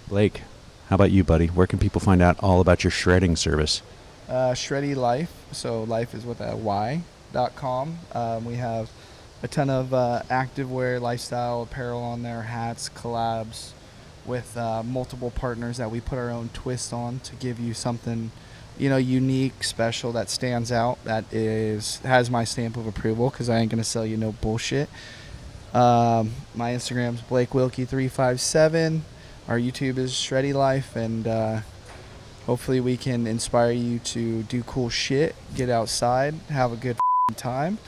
S1: Blake, how about you, buddy? Where can people find out all about your shredding service?
S3: Shreddy Life, so life is with a Y.com. We have a ton of activewear, lifestyle apparel on there, hats, collabs with multiple partners that we put our own twist on to give you something, unique, special, that stands out, that has my stamp of approval, because I ain't going to sell you no bullshit. My Instagram's Blake Wilkey 357. Our YouTube is Shreddy Life, and hopefully we can inspire you to do cool shit, get outside, have a good time.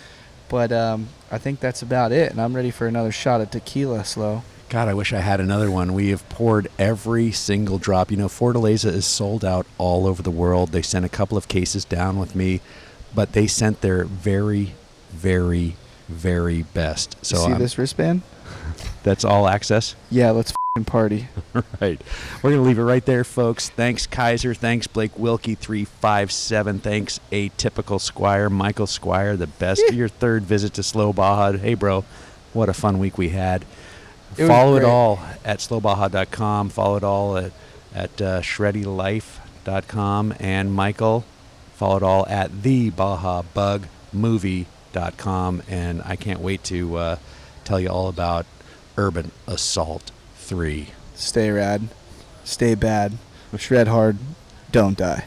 S3: But I think that's about it, and I'm ready for another shot of tequila, Slow.
S1: God, I wish I had another one. We have poured every single drop. Fortaleza is sold out all over the world. They sent a couple of cases down with me, but they sent their very, very, very best. So
S3: see this wristband?
S1: That's all access?
S3: Yeah, let's party.
S1: Right. We're going to leave it right there, folks. Thanks, Kaiser. Thanks, Blake Wilkey 357. Thanks, Atypical Squier, Michael Squier, the best of your third visit to Slow Baja. Hey, bro, what a fun week we had. Follow it all at slowbaja.com. Follow it all at shreddylife.com. And Michael, follow it all at thebahabugmovie.com. And I can't wait to tell you all about Urban Assault 3.
S3: Stay rad. Stay bad. Shred hard. Don't die.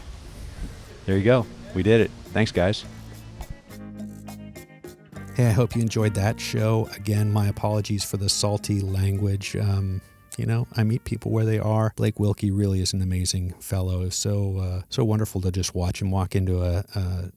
S1: There you go. We did it. Thanks, guys.
S2: Hey, I hope you enjoyed that show. Again, my apologies for the salty language. I meet people where they are. Blake Wilkey really is an amazing fellow. So wonderful to just watch him walk into a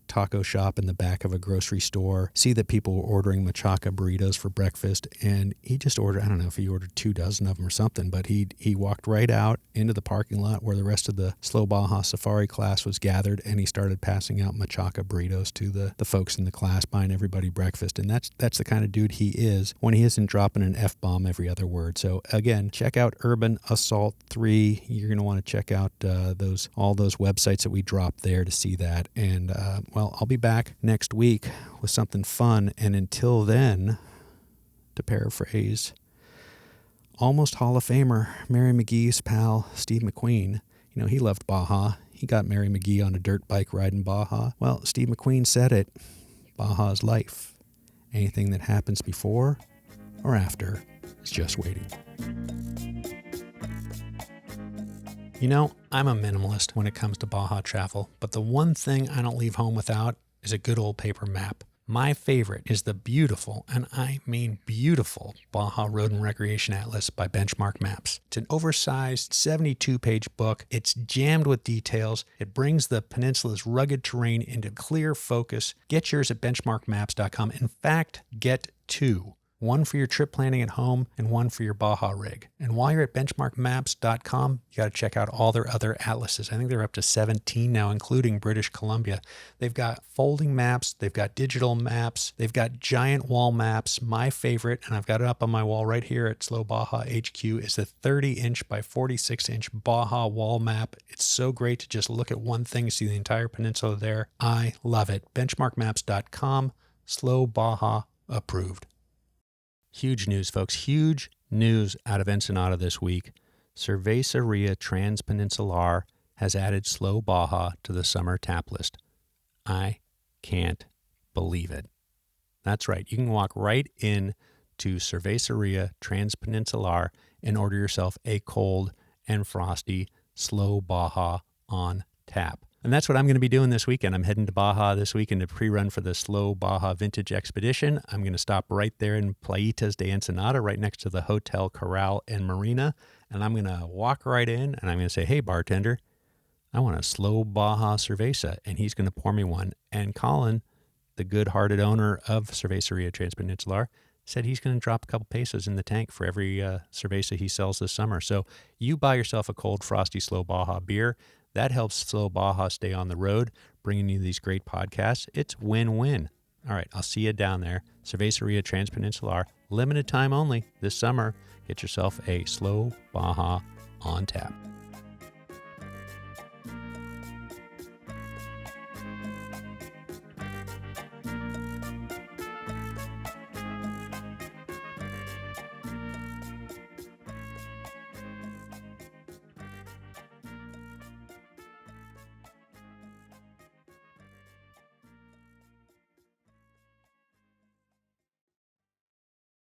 S2: taco shop in the back of a grocery store, see that people were ordering machaca burritos for breakfast, and he just ordered, I don't know if he ordered 24 of them or something, but he walked right out into the parking lot where the rest of the Slow Baja Safari Class was gathered, and he started passing out machaca burritos to the folks in the class, buying everybody breakfast. And that's the kind of dude he is when he isn't dropping an F-bomb every other word. So again, check out Urban Assault 3. You're going to want to check out all those websites that we dropped there to see that. And I'll be back next week with something fun. And until then, to paraphrase almost Hall of Famer Mary McGee's pal Steve McQueen, he loved Baja. He got Mary McGee on a dirt bike riding Baja. Well, Steve McQueen said it. Baja's life. Anything that happens before or after is just waiting. I'm a minimalist when it comes to Baja travel, but the one thing I don't leave home without is a good old paper map. My favorite is the beautiful, and I mean beautiful, Baja Road and Recreation Atlas by Benchmark Maps. It's an oversized 72-page book. It's jammed with details. It brings the peninsula's rugged terrain into clear focus. Get yours at benchmarkmaps.com. In fact, get two. One for your trip planning at home and one for your Baja rig. And while you're at benchmarkmaps.com, you got to check out all their other atlases. I think they're up to 17 now, including British Columbia. They've got folding maps. They've got digital maps. They've got giant wall maps. My favorite, and I've got it up on my wall right here at Slow Baja HQ, is a 30-inch by 46-inch Baja wall map. It's so great to just look at one thing and see the entire peninsula there. I love it. Benchmarkmaps.com, Slow Baja approved. Huge news, folks. Huge news out of Ensenada this week. Cerveceria Transpeninsular has added Slow Baja to the summer tap list. I can't believe it. That's right. You can walk right in to Cerveceria Transpeninsular and order yourself a cold and frosty Slow Baja on tap. And that's what I'm going to be doing this weekend. I'm heading to Baja this weekend to pre-run for the Slow Baja Vintage Expedition. I'm going to stop right there in Playitas de Ensenada, right next to the Hotel Corral and Marina. And I'm going to walk right in and I'm going to say, hey, bartender, I want a Slow Baja Cerveza. And he's going to pour me one. And Colin, the good-hearted owner of Cerveceria Transpeninsular, said he's going to drop a couple pesos in the tank for every cerveza he sells this summer. So you buy yourself a cold, frosty Slow Baja beer. That helps Slow Baja stay on the road, bringing you these great podcasts. It's win-win. All right, I'll see you down there. Cerveceria Transpeninsular, limited time only this summer. Get yourself a Slow Baja on tap.